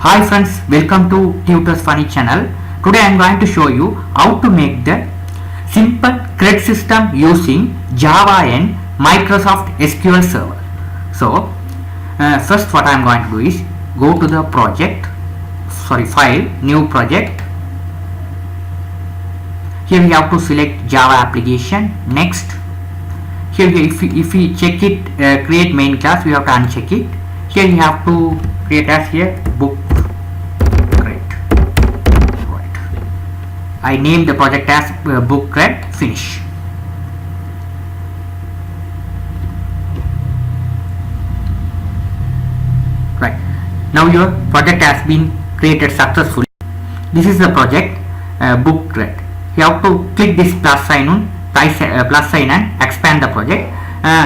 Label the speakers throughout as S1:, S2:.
S1: Hi friends, welcome to Tutor's Funny channel. Today I am going to show you how to make the simple Crud system using Java and Microsoft SQL Server. So first what I am going to do is go to the file, new project. Here we have to select Java application. Next, here if we check it, create main class, we have to uncheck it. Here we have to create as here book. I named the project as book Crud. Finish. Right. Now your project has been created successfully. This is the project book Crud. You have to click this plus sign and expand the project.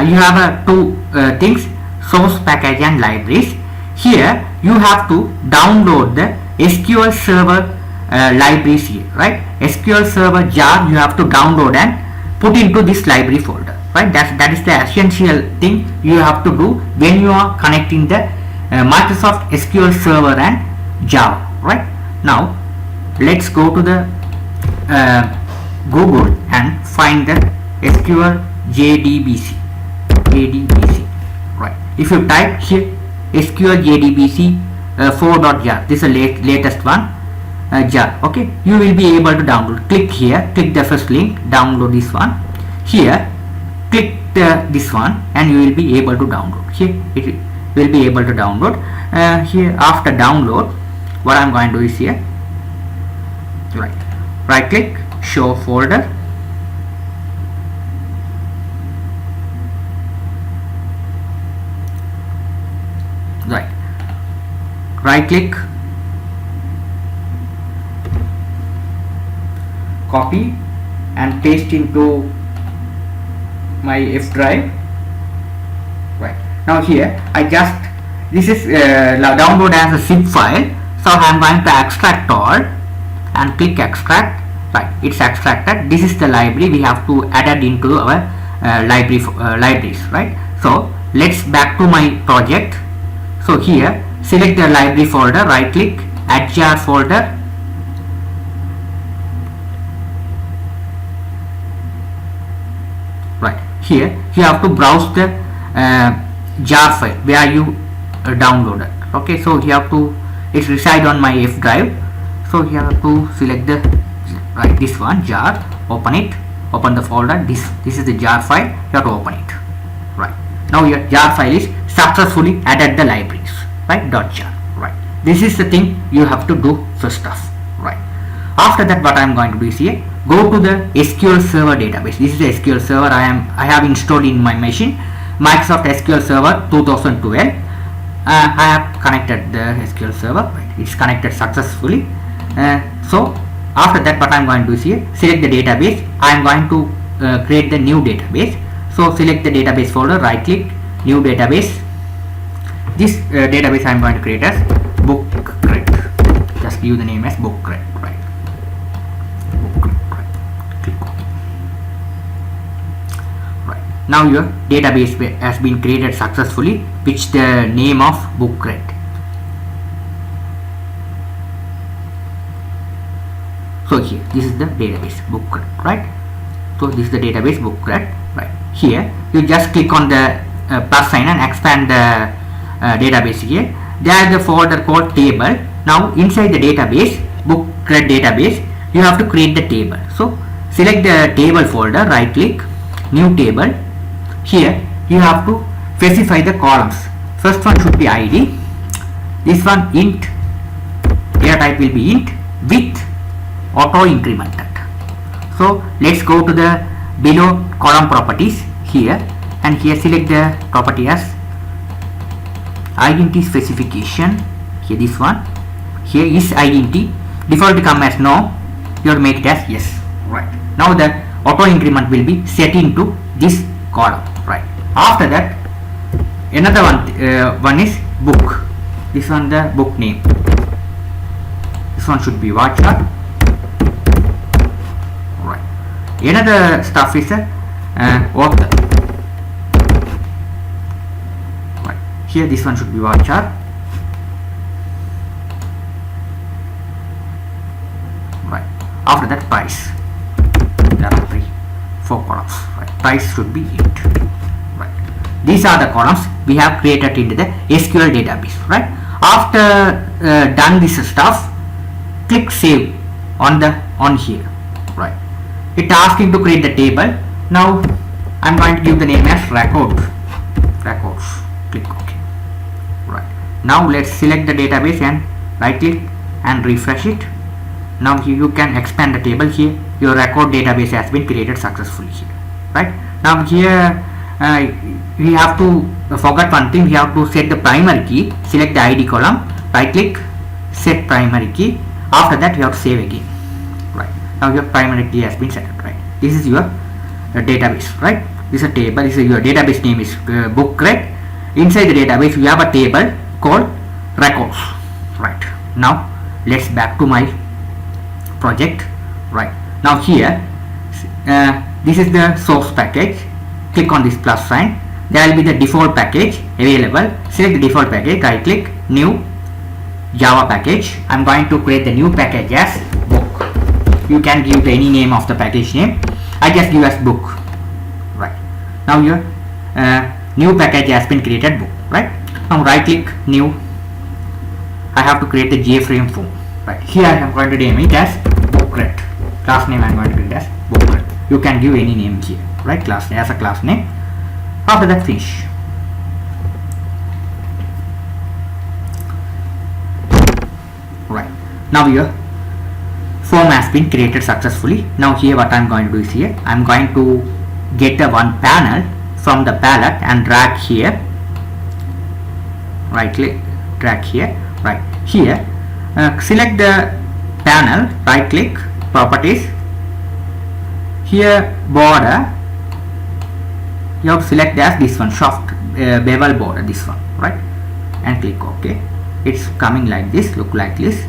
S1: You have two things: source package and libraries. Here you have to download the SQL Server libraries here, right? SQL Server jar you have to download and put into this library folder, right? That is the essential thing you have to do when you are connecting the Microsoft SQL Server and Java, right? Now let's go to the Google and find the SQL JDBC, right? If you type here SQL JDBC 4.jar, this is the latest one. Jar, okay, you will be able to download. Click here, click the first link, download this one. Here click this one and you will be able to download. Here it will be able to download. Here after download, what I am going to do is here, right click, show folder, right click, copy and paste into my F drive. Right now here this is download as a zip file, so I am going to extract all and click extract. Right, it's extracted. This is the library we have to add it into our libraries, right? So let's back to my project. So here select the library folder, right click, add jar folder. Right, here you have to browse the jar file where you downloaded. Okay, so you have to, it reside on my F drive, so you have to select the this one, jar, open it, open the folder. This is the jar file, you have to open it. Right, now your jar file is successfully added the libraries, right? .jar. Right, this is the thing you have to do first off. Right, after that what I am going to do is here, go to the SQL Server database. This is the SQL Server I have installed in my machine, Microsoft SQL Server 2012. I have connected the SQL Server. Right, it's connected successfully. So after that what I am going to do is here, select the database. I am going to create the new database. So select the database folder, right click, new database. This database I am going to create as book Crud. Just give the name as book Crud. Right, now your database has been created successfully, which the name of book Crud. So here this is the database book Crud, right? So this is the database book Crud. Right, here you just click on the plus sign and expand the database. Here there is the folder called table. Now inside the database, book Crud database, you have to create the table. So select the table folder, right click, new table. Here you have to specify the columns. First one should be ID, this one int, data type will be int, with auto incremented. So let's go to the below column properties here, and here select the property as identity specification. Here this one, here is identity, default come as no, you have to make it as yes. Right, now the auto increment will be set into this column. Right, after that another one is book. This one the book name, this one should be watcher. Right, another stuff is author. Right, here this one should be watcher. right? After that, price. There are 4 columns, right? Price should be 8, right? These are the columns we have created into the SQL database, right? After done this stuff, click save on here, right? It asking to create the table. Now I'm going to give the name as records. Click OK, right? Now let's select the database and right click and refresh it. Now here you can expand the table. Here your record database has been created successfully here, right? Now here we have to forget one thing. We have to set the primary key. Select the ID column, right click, set primary key. After that you have to save again, right? Now your primary key has been set up, right? This is your database, right? This is a table. This is your database name is bookred. Inside the database we have a table called records, right? Now let's back to my project, right? Now here this is the source package. Click on this plus sign. There will be the default package available. Select the default package, right click, new Java package. I'm going to create the new package as book. You can give any name of the package name. I just give as book, right? Now your new package has been created, book, right? Now right click, new. I have to create the JFrame form, right? Here I am going to name it as bookred. Class name I am going to create as bookred. You can give any name here, right? Class as a class name. After that, finish. Right. Now your form has been created successfully. Now here what I am going to do is here I am going to get the one panel from the palette and drag here. Right click, drag here. Right here, select the panel. Right click, properties. Here border. You have to select as this one, soft bevel border, this one, right? And click OK. It's coming like this, look like this,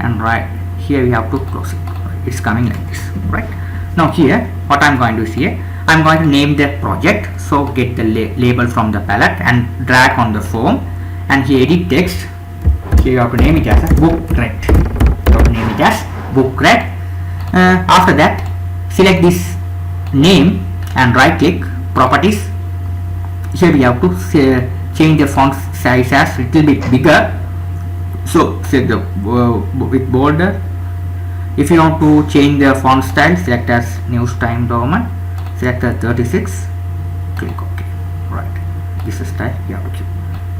S1: and right here we have to close it. Right? It's coming like this, right? Now here what I'm going to do is here I'm going to name the project. So get the label from the palette and drag on the form, and here edit text. Here you have to name it as a bookred. You have to name it as bookred. After that, select this name and right click, properties. Here we have to change the font size as little bit bigger. So select the with border. If you want to change the font style, select as News Time Roman. Select the 36. Click OK. Right. This is style you have to keep.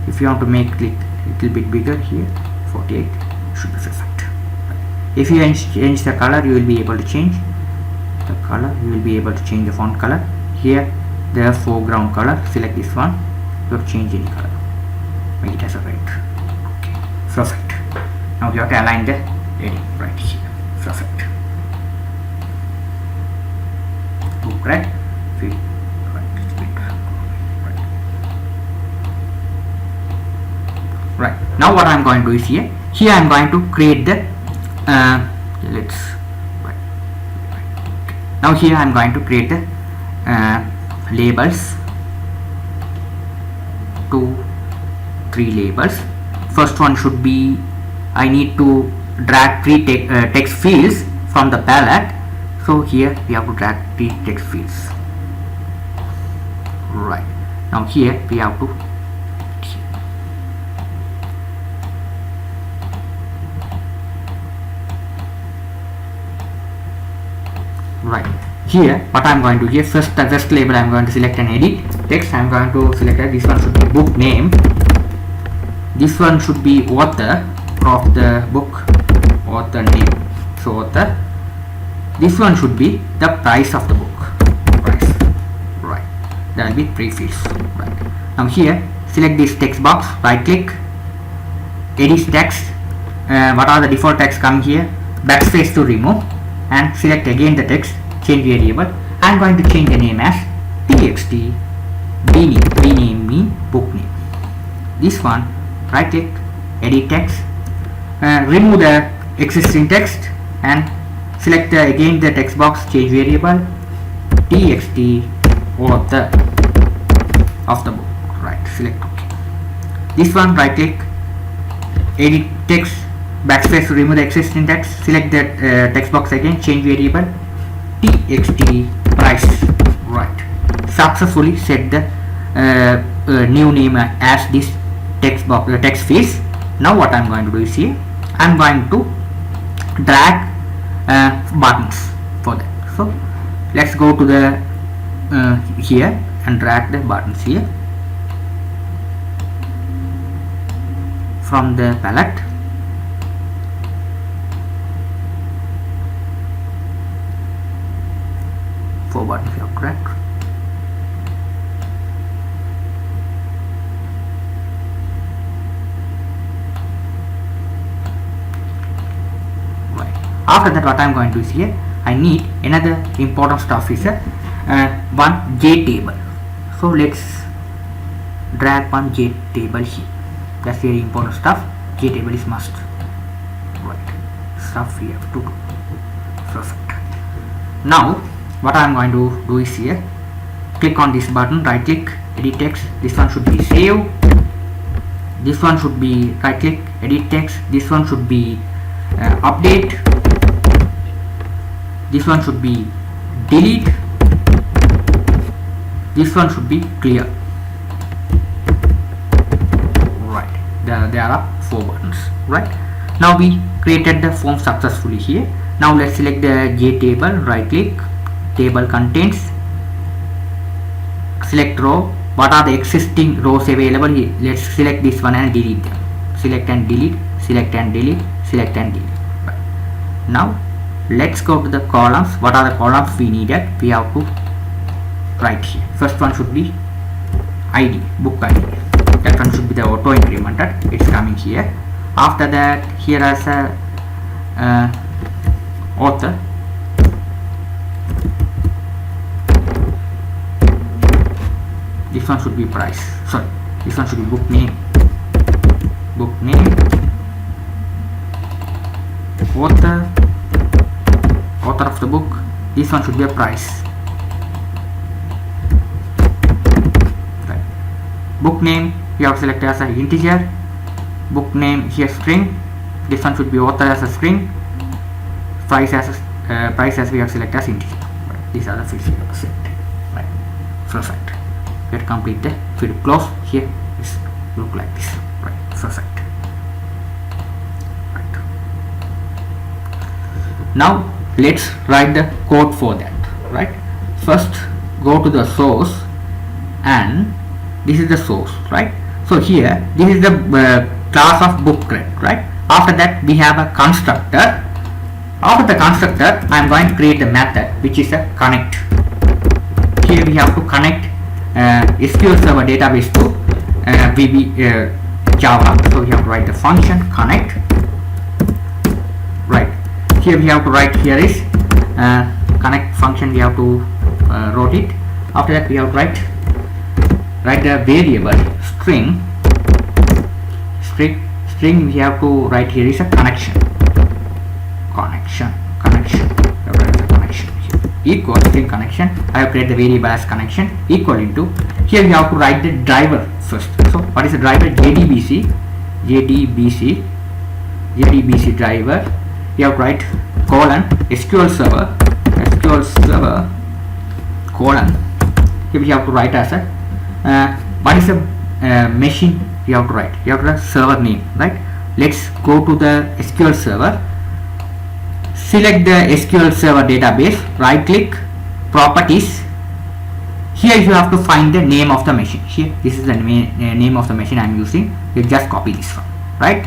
S1: If you want to make it little bit bigger, here 48 should be perfect. Right. If you change the color, you will be able to change the color. You will be able to change the font color. Here the foreground color. Select this one. You have to change any color. Make it as a red. Okay. Perfect. Now you have to align the heading right here. Perfect. Book right. Right. Now what I am going to do is here I am going to create the let's right. Okay. Now here I am going to create the labels. 2, 3 labels. First one should be, I need to drag 3 text fields from the palette. So here we have to drag 3 text fields. Right. Now here we have to right. Here what I am going to do here, first the first label I am going to select and edit text. I am going to select this one should be book name. This one should be author of the book, author name. So author. This one should be the price of the book. Price. Right. There will be 3 fields. Right. Now here select this text box. Right click. Edit text. What are the default text come here? Backspace to remove. And select again the text. Change variable. I am going to change the name as txt rename me book name. This one, right click, edit text, remove the existing text and select again the text box, change variable txt author of the book. Right, select OK. This one, right click, edit text, backspace to remove the existing text. Select that text box again, change variable txt price. Right, successfully set the new name as this text box text fields. Now what I'm going to do is here I'm going to drag buttons for that. So let's go to the here and drag the buttons here from the palette. Four buttons you have dragged. After that, what I am going to do is here I need another important stuff is one J table. So let's drag one J table here. That's very important stuff. J table is must. Right, stuff we have to do. Perfect. Now what I am going to do is here click on this button, right click, edit text. This one should be save. This one should be right click, edit text. This one should be update. This one should be delete. This one should be clear. Right, there are 4 buttons. Right, now we created the form successfully here. Now let's select the J table, right click, table contents, select row. What are the existing rows available here? Let's select this one and delete them. Select and delete, select and delete, select and delete. Right. Now let's go to the columns. What are the columns we needed? We have to write here. First one should be ID, book ID. That one should be the auto incremented. It's coming here. After that, here as a author. This one should be price. Sorry, this one should be book name. Book name. Author. Author of the book. This one should be a price. Right. Book name you have to select as an integer. Book name here string. This one should be author as a string. Price as we have selected as integer. Right. These are the fields we have set. Right. Perfect. Let's complete the field. Close. Here is look like this. Right. Perfect. Right. Now let's write the code for that. Right, first go to the source, and this is the source. Right, so here this is the class of book Crud. Right, after that we have a constructor. After the constructor I am going to create a method which is a connect. Here we have to connect SQL Server database to VB Java. So we have to write the function connect. Right, here we have to write, here is connect function, we have to write it. After that we have to write the variable string. We have to write, here is a connection. Equal string connection. I have created the variable as connection equal into. Here we have to write the driver first. So what is the driver? JDBC driver. We have to write colon SQL Server colon. Here we have to write as a what is a machine. We have to write. You have to write server name. Right. Let's go to the SQL Server. Select the SQL Server database. Right click, properties. Here you have to find the name of the machine. Here this is the name of the machine I am using. You just copy this one. Right.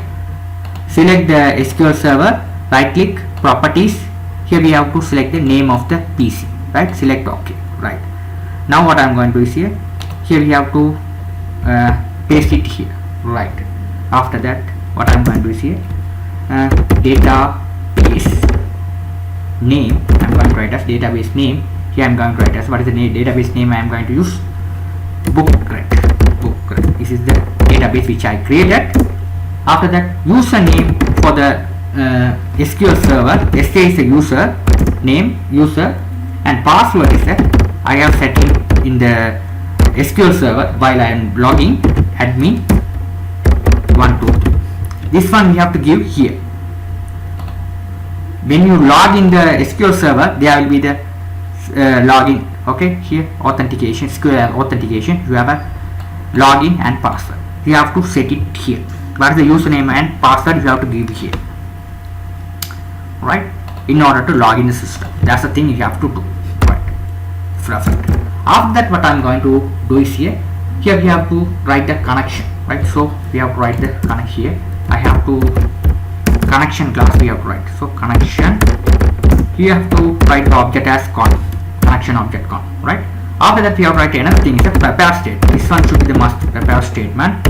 S1: Select the SQL Server. Right click, properties. Here we have to select the name of the PC. Right. Select OK. Right. Now what I am going to do is here we have to paste it here. Right. After that what I am going to do is here database name. I am going to write as database name. Here I am going to write as, what is the database name I am going to use? Book Crud. This is the database which I created. After that, username for the SQL Server. SK is the user name, and password is that I have set in the SQL Server while I am logging admin 12. This one we have to give here. when you log in the SQL Server, there will be the login. Okay, here authentication, SQL authentication. You have a login and password. You have to set it here. What is the username and password you have to give here, right? In order to log in the system. That's the thing you have to do, right? Perfect. After that, what I'm going to do is here we have to write the connection, right? So we have to write the connection here. I have to connection class we have to write. So connection, you have to write the object as con, connection object con, right? After that, we have to write another thing is a prepare statement. This one should be the must prepare statement.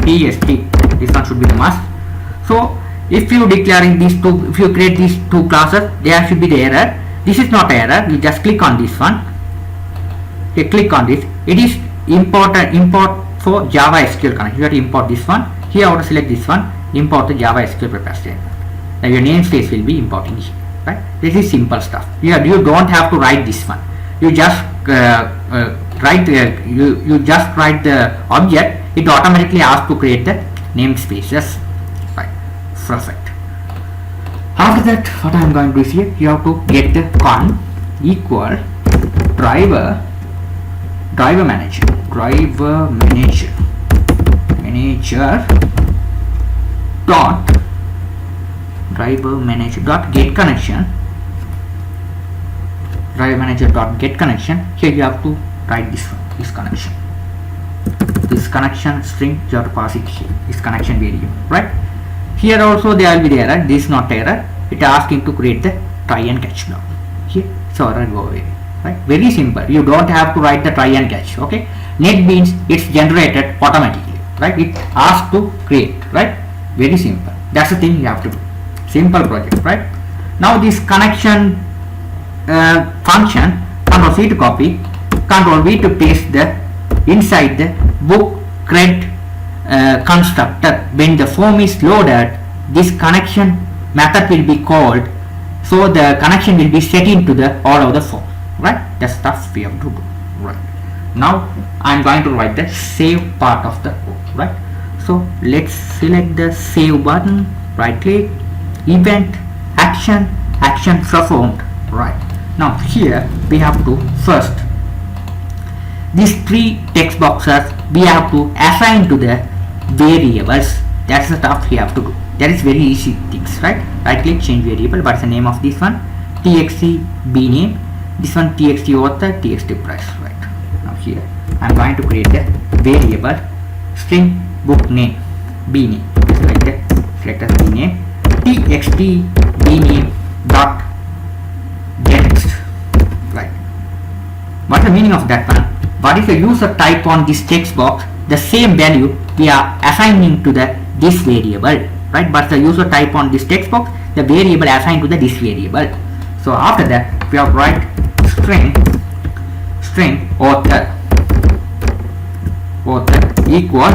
S1: TST. This one should be the must. So if you declaring these two, if you create these two classes, there should be the error. This is not error. You just click on this one. Okay, click on this. It is import for Java SQL connection. You have to import this one. Here I want to select this one. Import the Java SQL prepare statement. Now your namespace will be importing here, right? This is simple stuff. You don't have to write this one. You just you just write the object. It automatically asks to create the namespaces, right? Perfect. After that, what I am going to do is here you have to get the con equal driver manager dot driver manager dot get connection. Driver manager dot get connection. Here you have to write this one, this connection string. You have to pass it here, this connection variable, right? Here also there will be the error. This is not error. It asking to create the try and catch block here. So error go away, right? Very simple. You don't have to write the try and catch. Okay, net means it's generated automatically, right? It asks to create, right? Very simple. That's the thing you have to do. Simple project, right? Now this connection function, Ctrl C to copy, Ctrl V to paste the inside the book Crud constructor. When the form is loaded, this connection method will be called, so the connection will be set into the all of the form, right? That's stuff we have to do, right? Now I'm going to write the save part of the code, right? So let's select the save button, right click, event, action performed, right? Now here we have to first these three text boxes we have to assign to the variables. That's the stuff we have to do. That is very easy things, right? Right click, change variable. What's the name of this one? txt b name. This one txt author, txt price, right? Now here I'm going to create a variable string book name b name. Select the b name, txt b name dot text, right? What's the meaning of that one? What if a user type on this text box the same value we are assigning to this variable, right? But the user type on this text box the variable assigned to this variable. So after that we have to write string author equal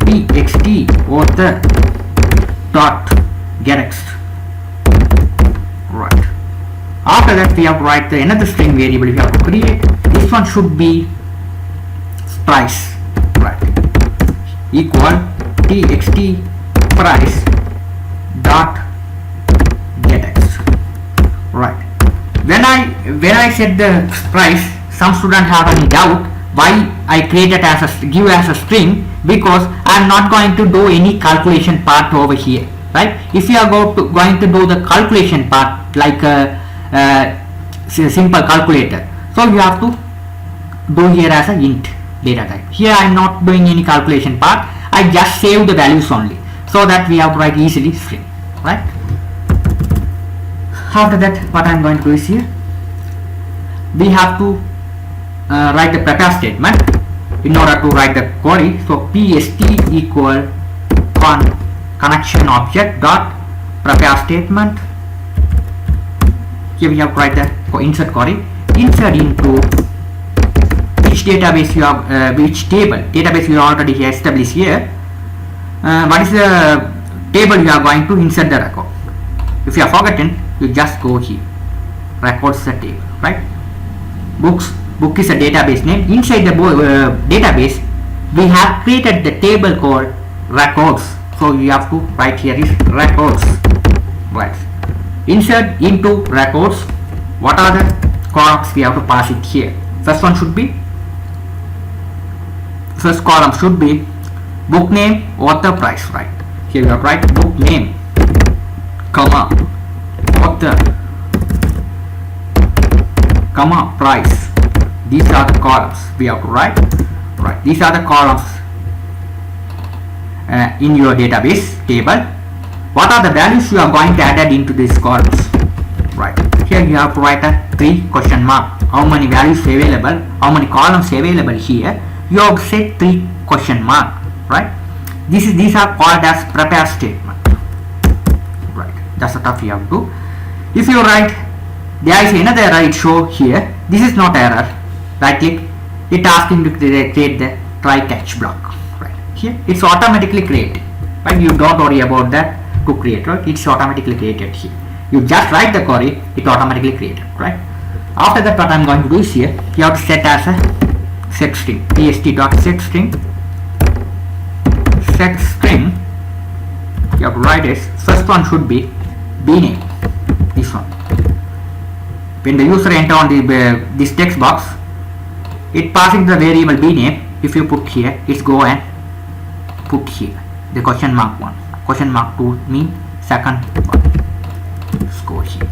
S1: txt author dot gettext, right? After that we have to write another string variable we have to create. This one should be price, right? Equal txt price dot gettext, right? When I set the price, some students have any doubt why I created as a give as a string, because I am not going to do any calculation part over here, right? If you are going to do the calculation part like a simple calculator, so you have to do here as a int data type. Here I am not doing any calculation part. I just save the values only, so that we have to write easily string, right? After that what I am going to do is here we have to write the prepare statement in order to write the query. So pst equal connection object dot prepare statement. Here we have to write the insert query. Insert into which database you have, which database you already established here. What is the table you are going to insert the record? If you have forgotten, you just go here. Records is a table, right? Book is a database name. Inside the database, we have created the table called records. So you have to write here is records. Right. Insert into records. What are the columns we have to pass it here? First column should be book name, author, price. Right. Here we have to write book name, comma, author, comma, price. These are the columns we have to write. Right. These are the columns in your database table. What are the values you are going to add into these columns? Right. Here you have to write a 3 question mark. How many values available? How many columns available here? You have to say 3 question mark. Right. These are called as prepare statement. Right. That's the stuff you have to do. If you write, there is another error it show here. This is not error. Right click. It asking to create the try catch block. Right. Here it's automatically created. Right. You don't worry about that to create. Right. It's automatically created here. You just write the query, it automatically created. Right. After that, what I'm going to do is here, you have to set as a set string, tst.setString. Set string, you have to write as first one should be bname. This one. When the user enter on this text box, it passing the variable bname. If you put here, it's go and put here the question mark 1. Question mark 2 mean second one. Let's go here.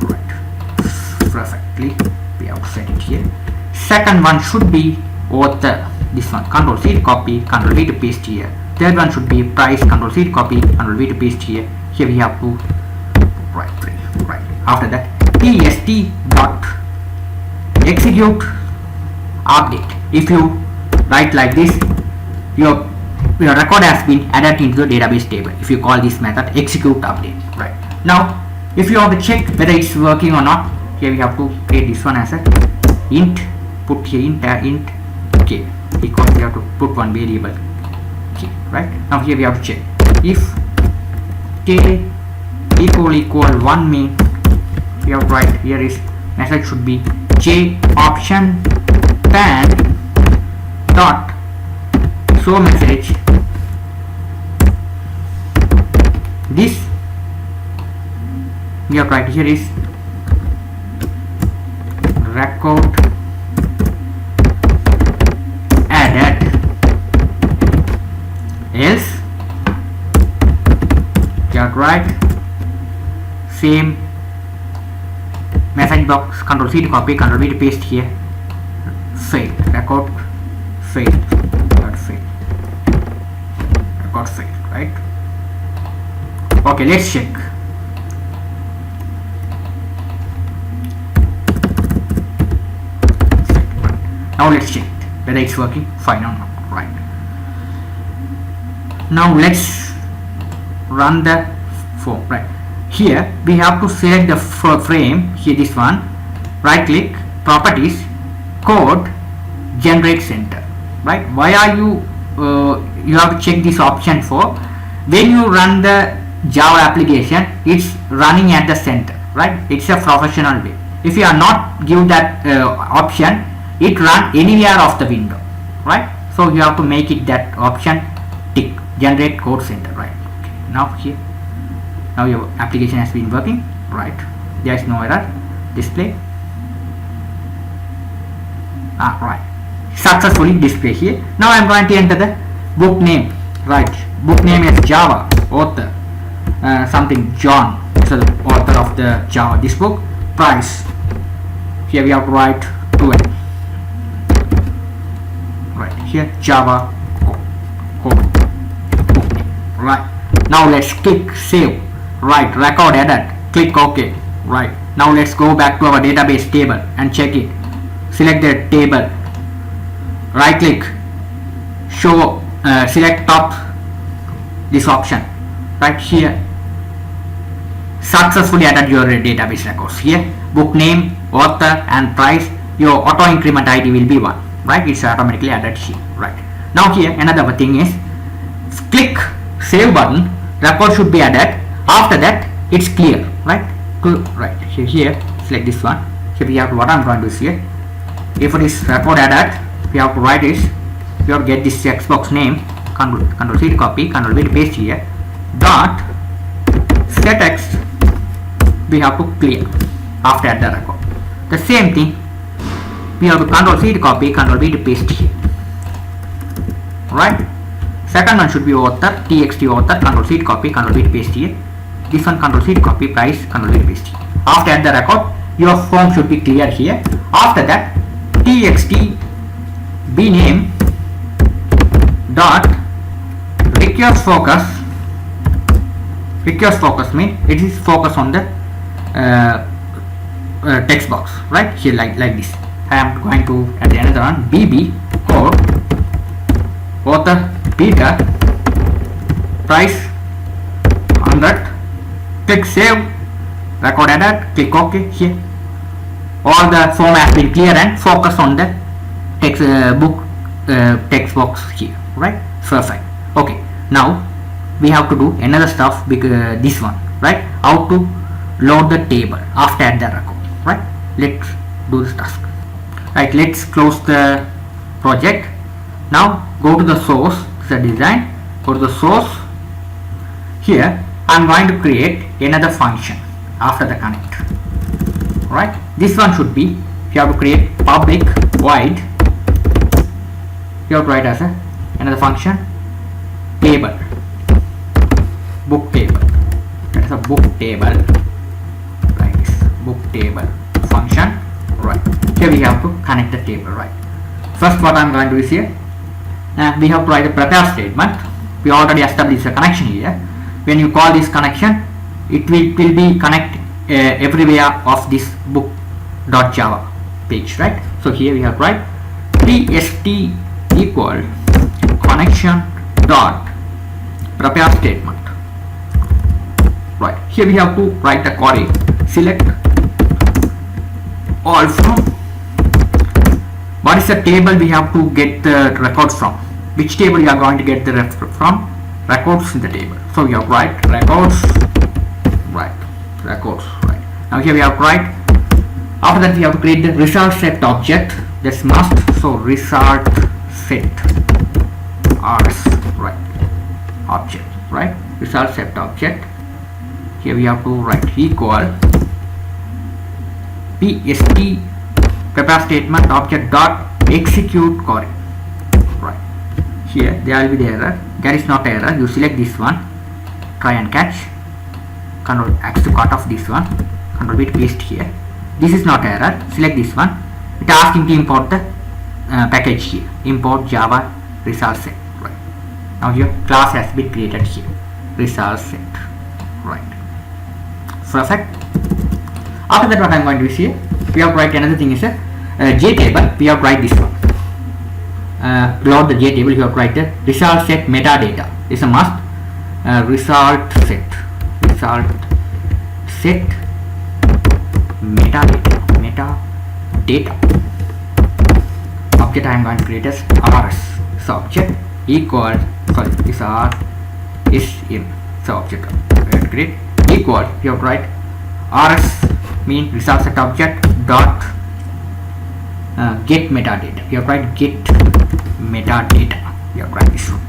S1: Right. Perfectly. We have to set it here. Second one should be author. This one. Control C to copy. Control V to paste here. Third one should be price. Control C to copy. Control V to paste here. Here we have to right. After that, tst dot execute update. If you write like this, your record has been added into the database table. If you call this method execute update. Right. Now, if you want to check whether it's working or not, here we have to create this one as a int. Put here int k. Because we have to put one variable k. Right. Now here we have to check if k equal 1 mean we have to write here is message should be j option pan dot show message. This we have to write here is record added, else you have to write same message box, control C to copy, control V to paste here, failed, record failed, record failed, right? Okay, let's check. Now let's check whether it's working fine or not. Right. Now let's run the form. Right. Here we have to select the frame. Here this one. Right click, properties, code, generate center. Right. Why are you have to check this option for? When you run the Java application, it's running at the center. Right. It's a professional way. If you are not give that option, it run anywhere of the window, right? So you have to make it that option tick, generate code center, right? Okay. Now here, now your application has been working, right? There is no error. Display. Right. Successfully display here. Now I am going to enter the book name, right? Book name is Java, author, something John, so the author of the Java. This book, price. Here we have to write 12. Right here Java code. Right. Now let's click save. Right. Record edit. Click OK. Right. Now let's go back to our database table and check it. Select the table. Right click. Show. Select top. This option. Right here. Successfully added your database records. Here book name, author and price. Your auto increment ID will be 1. Right, it's automatically added here. Right. Now here another thing is click save button, record should be added. After that it's clear. Right. Right. Here select this one. Here we have what I'm going to do here. If it is record added, we have to write is you have to get this text box name, control C to copy, control V to paste here, dot set text we have to clear after add the record. The same thing we have to control C to copy, control V to paste here. Right, second one should be author, txt author, control C to copy, control V to paste here. This one control C to copy, price, control V to paste here. After add the record, your form should be clear here. After that, txt bname dot request focus means it is focus on the text box, right here, like this. I am going to add another one, bb code author Peter, price 100, click save, record added, click OK here. All the form has been clear and focus on the text book text box here, right? Perfect. Okay, now we have to do another stuff because this one, right? How to load the table after add the record, right? Let's do this task. Right, let's close the project. Now go to the source, the design, go to the source. Here I am going to create another function after the connect. Right, this one should be, you have to create public void, you have to write as another function table, book table, that is a book table, like this, book table function. Right, here we have to connect the table. Right, first what I am going to do is here, we have to write a prepare statement. We already established a connection here. When you call this connection, it will be connect everywhere of this book.java page, right? So here we have to write tst equal connection dot prepare statement. Right, here we have to write the query, select all from, what is the table we have to get the records from, which table you are going to get the from, records in the table. So we have to write records, right, records, right. Now here we have to write, after that we have to create the result set object, that's must. So result set rs, right, object, right, result set object. Here we have to write equal pst prepare statement object dot execute query. Right, here there will be the error, there is not error, you select this one, try and catch, control X to cut off this one, control V to paste here. This is not error, select this one, it asking to import the package here, import java result set. Right, now here class has been created here, result set. Right, perfect. After that what I am going to do is here, we have to write another thing is a JTable, we have to write this one. Load the JTable, you have to write the result set metadata, is a must. Result set metadata object I am going to create as rs, so object equal, sorry, this r is in, so object we have to create equal, you have to write rs mean result set object dot get metadata, you have to write get metadata, you have to write this one.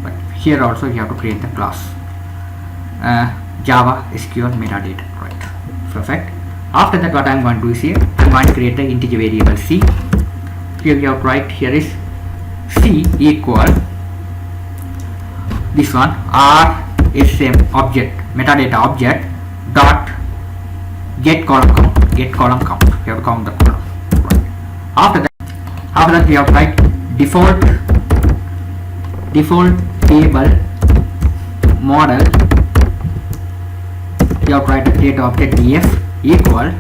S1: But here also you have to create the class java sql metadata. Right, perfect. After that what I am going to do is here, I am going to create the integer variable c. Here we have to write, here is c equal this one r is same object metadata object dot get column count, you have to count the column. Right. After that we have to write default table model, we have to write the data object df equal,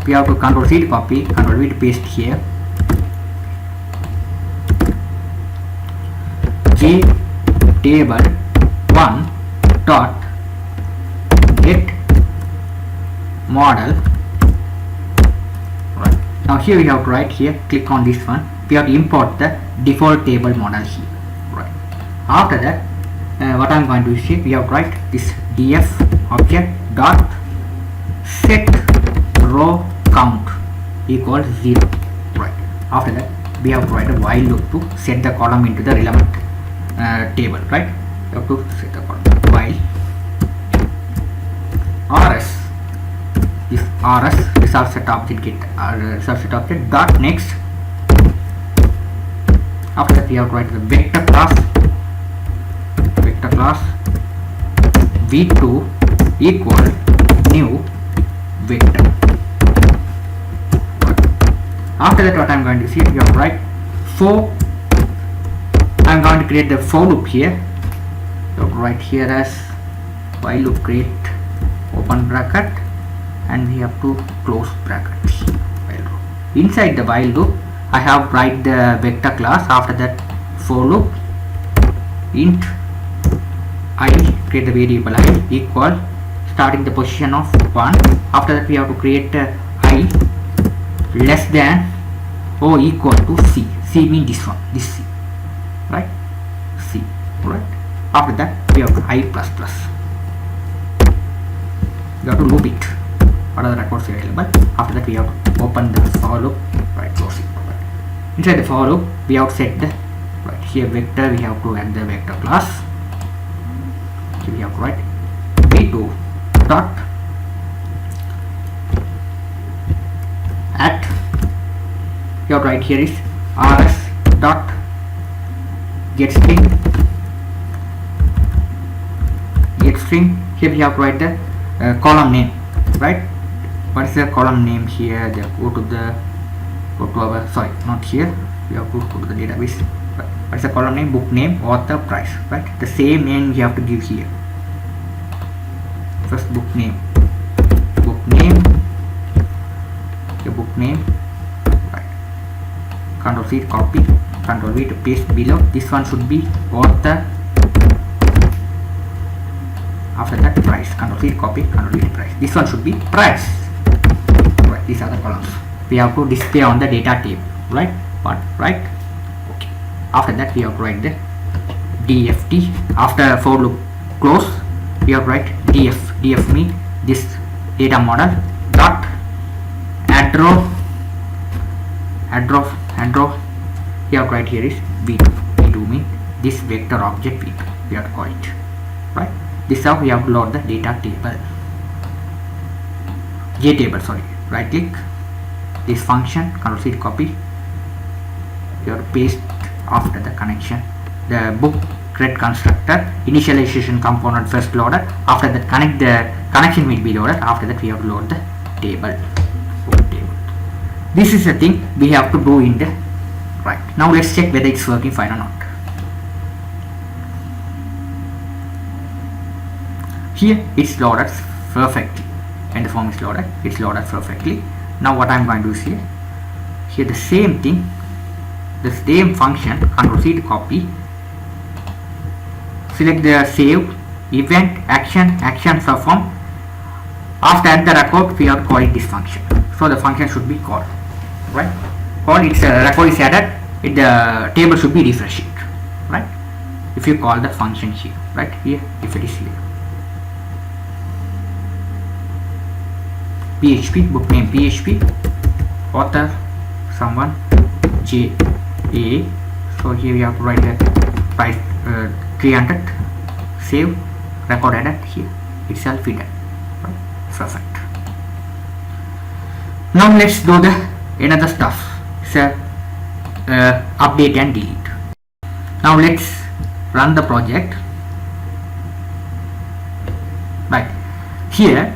S1: we have to control C to copy, control V to paste here, j table 1 dot get model. Right, now here we have to write here, click on this one, we have to import the default table model here. Right, after that what I am going to do is here, we have to write this df object dot set row count equals 0. Right, after that we have to write a while loop to set the column into the relevant table, right? You have to set the column while rs this rs result set object get result set object dot next. After that we have to write the vector class v2 equal new vector. After that what I am going to see, you have to write for, I am going to create the for loop here. You have to write here as while loop create open bracket and we have to close brackets. Inside the while loop I have write the vector class. After that for loop int I create the variable I equal starting the position of 1. After that we have to create I less than or equal to c. C means this one, this c, right? C, right? After that we have I plus plus. You have to loop it. What are the records available? After that we have to open the for loop, right? Close it. Right. Inside the for loop we have to set the right here vector. We have to add the vector class. So we have to write v2 dot at, you have to write here is rs dot get string. Here we have to write the column name, right? What is the column name here? Go to our, sorry, not here, we have to go to the database. What is the column name? Book name, author, price, right? The same name we have to give here. First book name, the book name, right? Control C copy, Control V to paste below. This one should be author. After that price, Control C copy, Control V to price. This one should be price. Right, these are the columns we have to display on the data table, right? But right, okay. After that we have to write the DFT. After for loop close, we have to write df. Df means this data model dot add row. We have to write here is v2. V2 means this vector object v2. We have to call it, right? This is how we have to load the data table. JTable, sorry. Right click this function, Control C copy. You have to paste after the connection. The book CRUD constructor initialization component first loaded. After that the connection will be loaded. After that we have to load the table. This is the thing we have to do in the right. Now let's check whether it's working fine or not. Here it's loaded perfectly. When the form is loaded, it's loaded perfectly. Now what I'm going to do is here the same thing, the same function, Control C to copy. Select the save, event, action perform. After add the record, we are calling this function. So the function should be called, right? Call its record is added, the table should be refreshing, right? If you call the function here, right here, if it is here. PHP, book name PHP, author someone JA. So here we have to write the price 300. Save, record added here, itself hidden, right? Perfect. Now let's do the another stuff. So update and delete. Now let's run the project. Right here.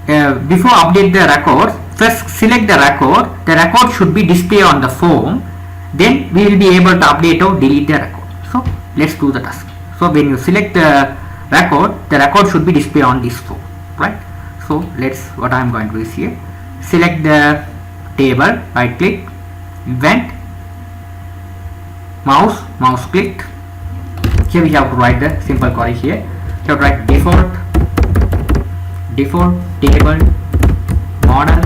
S1: Before update the record, first select the record. The record should be displayed on the form. Then we will be able to update or delete the record. So let's do the task. So when you select the record should be displayed on this form, right? So let's, what I am going to do is here, select the table, right click, event, mouse click. Here we have to write the simple query here. You have to write default table model,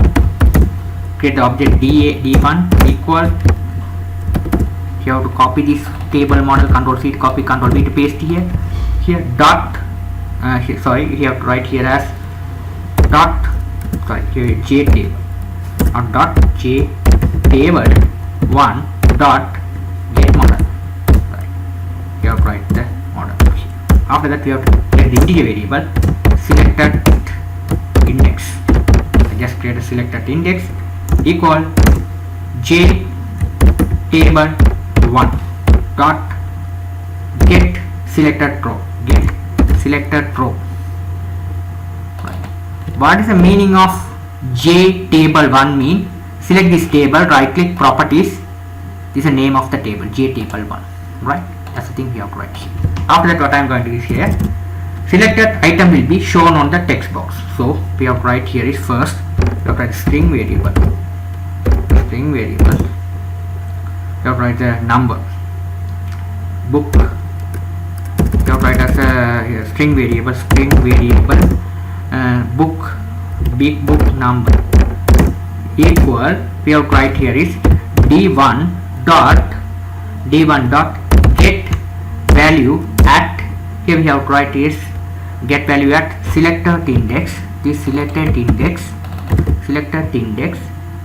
S1: create the object d1 equal. You have to copy this table model, Control C to copy, Control V to paste here dot here, sorry, you have to write here as dot, sorry, here j table or dot j table 1 dot get model. Right. You have to write the model here. After that we have to get the integer variable selected index. I just create a selected index equal j table 1 dot get selected row. Get selected row. Right. What is the meaning of j table 1 mean? Select this table, right click properties. This is the name of the table, j table 1. Right. That's the thing we have to write here. After that, what I am going to do is here, selected item will be shown on the text box. So we have to write here is first we have to write string variable. String variable. We have to write the number. Book. We have to write as a string variable. String variable. Book. Big book number equal. We have to write here is d1 dot get value at, here we have to write is get value at selected index. This selected index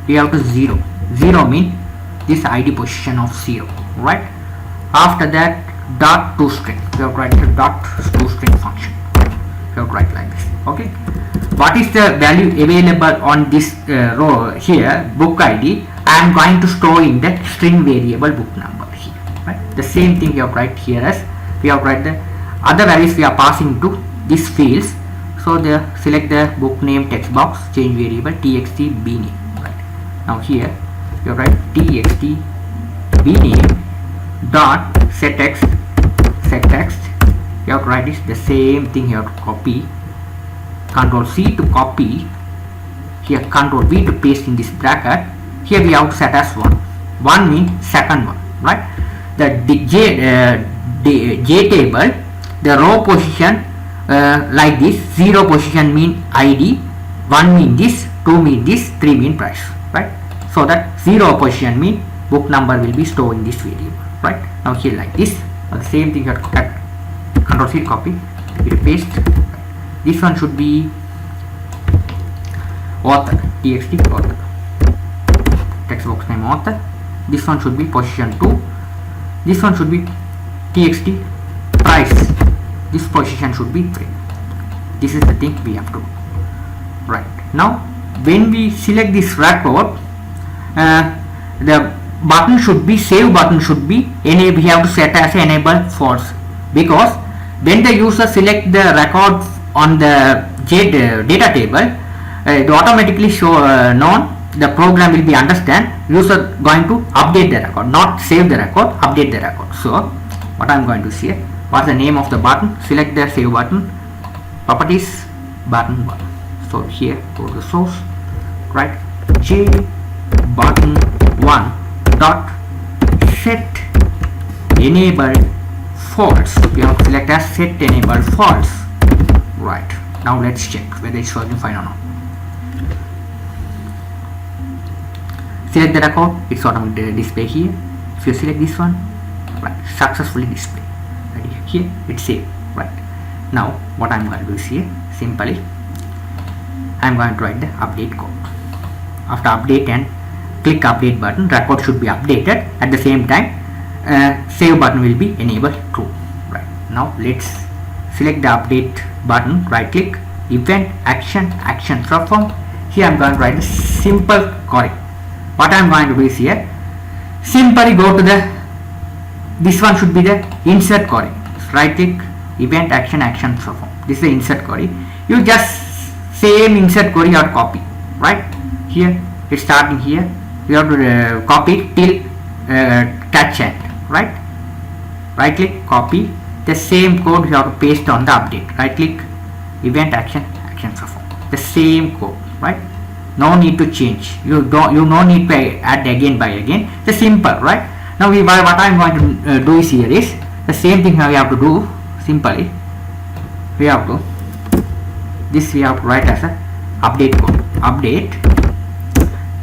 S1: we have to 0 mean this id position of 0, right? After that dot toString, we have to write the dot toString function. We have to write like this. Okay, what is the value available on this row here, book id? I am going to store in the string variable book number here, right? The same thing we have to write here as we have to write the other values we are passing to these fields. So the select the book name text box, change variable txt bname. Right. Now here you have to write txt bname dot set text. You have to write this the same thing. You have to copy, Ctrl C to copy here, Ctrl V to paste in this bracket. Here we have to set as 1 means second one, right? The j table, the row position like this, 0 position mean id, 1 mean this, 2 mean this, 3 mean price, right? So that 0 position mean book number will be stored in this variable, right? Now here like this, now the same thing you have to cut, Ctrl C copy, you paste. This one should be author, txt author, text box name author. This one should be position 2. This one should be txt price. This position should be 3. This is the thing we have to do. Right. Now when we select this record, the button should be, save button should be enable. We have to set as enable false, because when the user select the record on the data table, it automatically show known, the program will be understand user going to update the record, not save the record, update the record. So what I am going to say, what's the name of the button? Select the save button, properties, button 1. So here go to the source, right, j button 1 dot set enable false. We have to select as set enable false. Right. Now let's check whether it's working fine or not. Select the record, it's automatically display here. If you select this one, right, successfully display. Right, here it's saved. Right. Now what I'm going to do is here, simply I'm going to write the update code. After update and click update button, record should be updated. At the same time, save button will be enabled true. Right. Now let's select the update button, right click, event action perform. Here I'm going to write a simple query. What I'm going to do is here, simply go to the, this one should be the insert query. Right click, event action perform. This is the insert query. You just same insert query or copy. Right here, it's starting here. You have to copy till catch end. Right click, copy the same code. You have to paste on the update. Right click, event action perform. The same code. Right. No need to change. You no need to add again by again. The simple, right? Now what I am going to do is here is the same thing we have to do. Simply we have to, this we have to write as a update code. Update,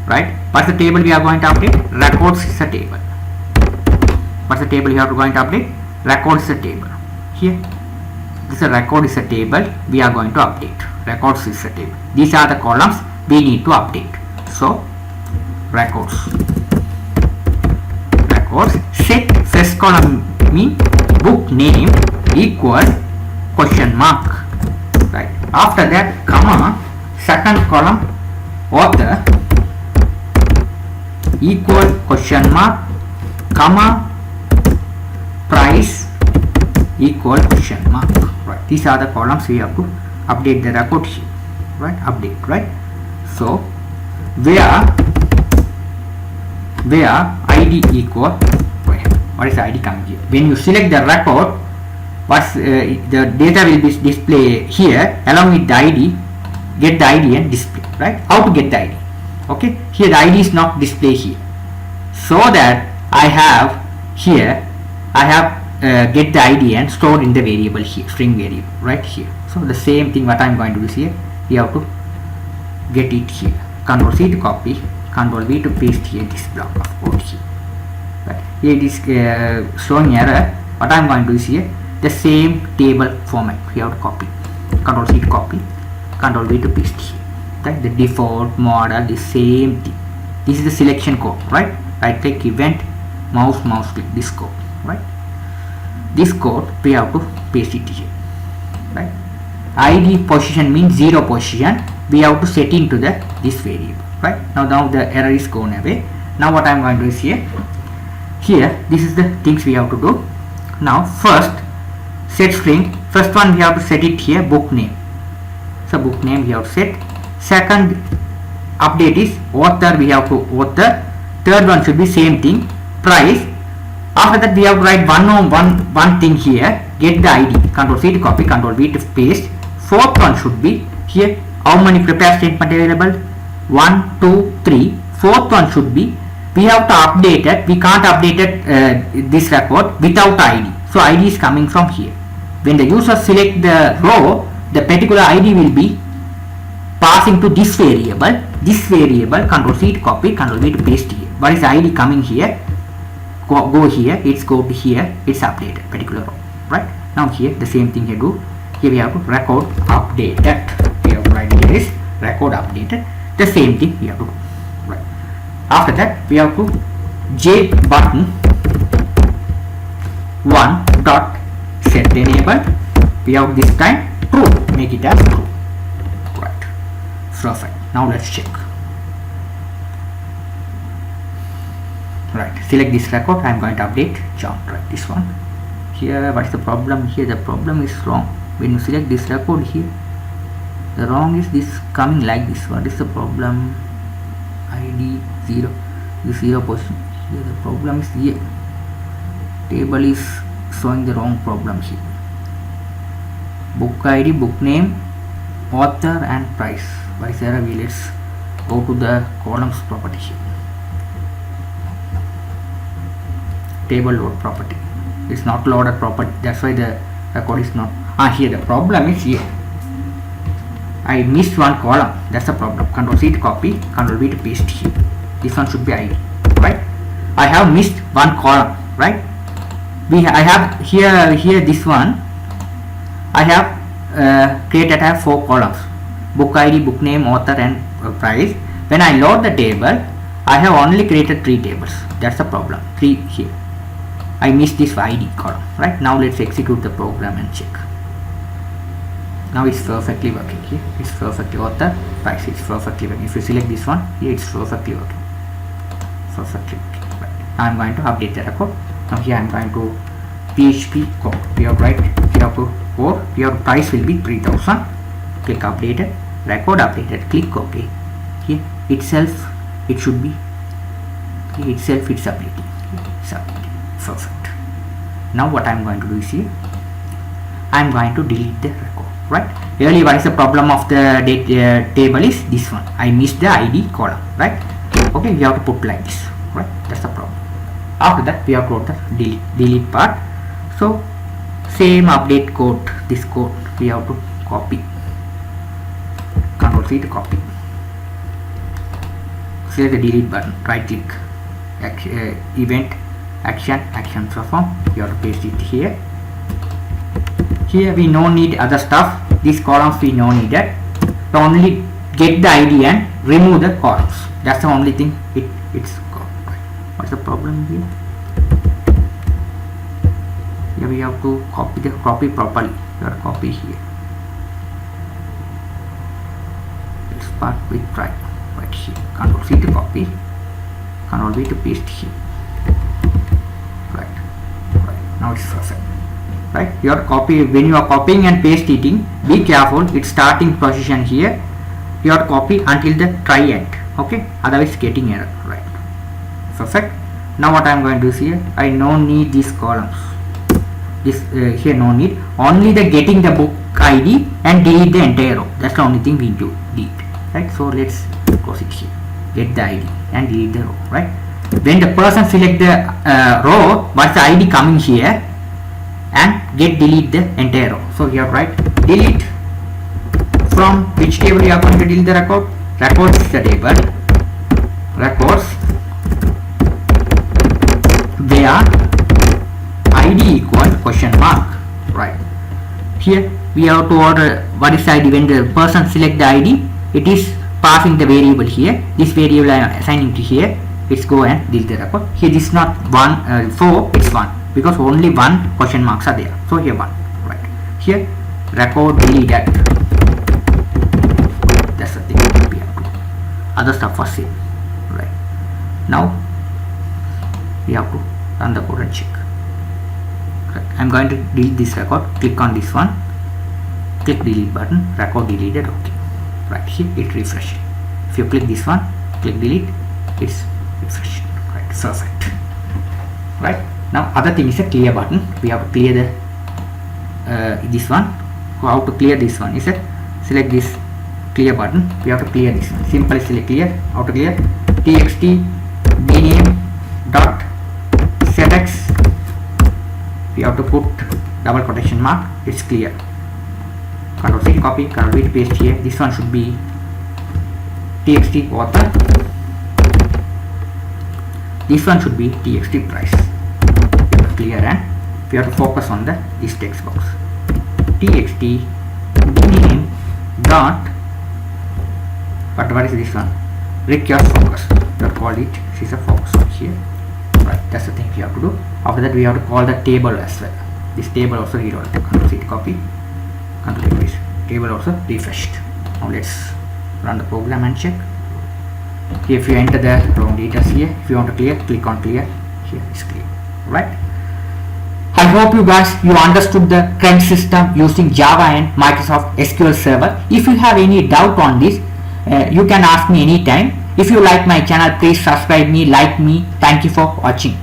S1: right? What's the table we are going to update? Records is a table. What's the table you have to going to update? Records is a table. Here this is a record is a table we are going to update. Records is a table. These are the columns we need to update. So records records, set first column mean book name equal question mark, right? After that, comma, second column author equal question mark, comma, price equal question mark, right? These are the columns we have to update the record here, right? Update, right? So where id equal, what is the id coming here? When you select the record, what's the data will be displayed here along with the id. Get the id and display, right? How to get the id? Okay, here the id is not displayed here, so that I have here, get the id and stored in the variable here, string variable, right here. So the same thing what I am going to do is here, we have to get it here. Control C to copy, Control V to paste here this block of code here. Right. Here it is showing error. What I am going to do is here, the same table format we have to copy. Control C to copy, Control V to paste here. Right. The default model, the same thing. This is the selection code, right? Right click event, mouse click this code, right? This code we have to paste it here, right? id position means 0 position. We have to set into this variable, right? Now the error is gone away. Now what I am going to do is here this is the things we have to do. Now first, set string. First one we have to set it here, book name. So book name we have to set. Second update is author, we have to author. Third one should be same thing, price. After that we have to write one thing here, get the id. Control C to copy, Control V to paste. Fourth one should be here, how many prepare statement available? 1, 2, 3. Fourth one should be, we have to update it. We can't update it this record without id. So id is coming from here. When the user select the row, the particular id will be passing to this variable. This variable, Control C to copy, Control V to paste here. What is the id coming here? Go here, it's go to here, it's updated particular row, right? Now here the same thing here do. Here we have to record updated. We have to write here is record updated. The same thing we have to do, right? After that we have to j button 1 dot set enable. We have this time true, make it as true, right? Perfect. Now let's check. Right, select this record. I am going to update John, right? This one here. What is the problem here? The problem is wrong. When you select this record here, the wrong is this coming like this. What is the problem? id 0, this 0 position here. The problem is here, table is showing the wrong problem here. Book id, book name, author and price. What is error? Let's go to the columns property here. Table load property, it's not loaded property, that's why the record is not here. The problem is here, I missed one column, that's the problem. Control C to copy, Control V to paste here. This one should be id, right? I have missed one column, right? I have here this one I have created 4 columns, book id, book name, author and price. When I load the table, I have only created 3 tables, that's the problem. 3 here, I missed this id column, right? Now let's execute the program and check. Now it's perfectly working here. It's perfectly author, price, it's perfectly working. If you select this one here, it's perfectly working. Perfectly working, right? I'm going to update the record. Now here I'm going to PHP code. We have write, we have to code, your price will be 3000. Click updated, record updated, click OK. Here itself it should be itself it's updating. It's updating. Perfect. Now what I am going to do is here, I am going to delete the record, right? Earlier what is the problem of the table is this one, I missed the id column, right? Okay, we have to put like this, right? That's the problem. After that we have to put the delete part. So same update code, this code we have to copy, Control C to copy, select the delete button, right click, event, action perform. You have to paste it here. Here we no need other stuff, these columns we no need that. Only get the id and remove the columns, that's the only thing it's got. What's the problem here? Here we have to copy properly. Your copy here. Let's start with right here. Control C to copy. Control V to paste here. Right. Now it's perfect. Right. Your copy, when you are copying and pasting, be careful. It's starting position here. Your copy until the try end. Okay. Otherwise getting error. Right. Perfect. Now what I am going to do is here. I no need these columns. This here no need. Only the getting the book ID and delete the entire row. That's the only thing we do. Delete. Right. So let's close it here. Get the ID and delete the row. Right. When the person select the row, what's the ID coming here, and delete the entire row. So here write delete from which table you are going to delete the record. Records is the table. Records where ID equal question mark. Right. Here we have to order what is the ID. When the person select the ID, it is passing the variable here. This variable I am assigning to here. It's go and delete the record. Here this is not 4, it's 1 because only 1 question marks are there. So here 1. Right. Here record deleted. That's the thing we have to do. Other stuff was same. Right. Now we have to run the code and check. Right. I'm going to delete this record. Click on this one. Click delete button. Record deleted. Okay. Right. Here it refresh. If you click this one, click delete, it's refreshed. Right. Perfect. Right. Now other thing is a clear button. We have to clear the this one. How to clear this one is a select this clear button. We have to clear this one. Simply select clear. How to clear? txt dname dot setex. We have to put double quotation mark. It's clear. Control C copy. Control V to paste here. This one should be txt author. This one should be txt price. Clear, and we have to focus on this text box. txt name dot what is this one? Requires focus. We have to call it. This is a focus on here. Right. That's the thing we have to do. After that we have to call the table as well. This table also reload. Control C copy. Control V paste. Table also refreshed. Now let's run the program and check. If you enter the wrong data here, if you want to clear, click on clear. Here it's clear. Right. I hope you guys understood the Crud system using Java and Microsoft SQL Server. If you have any doubt on this, you can ask me anytime. If you like my channel, please subscribe me, like me. Thank you for watching.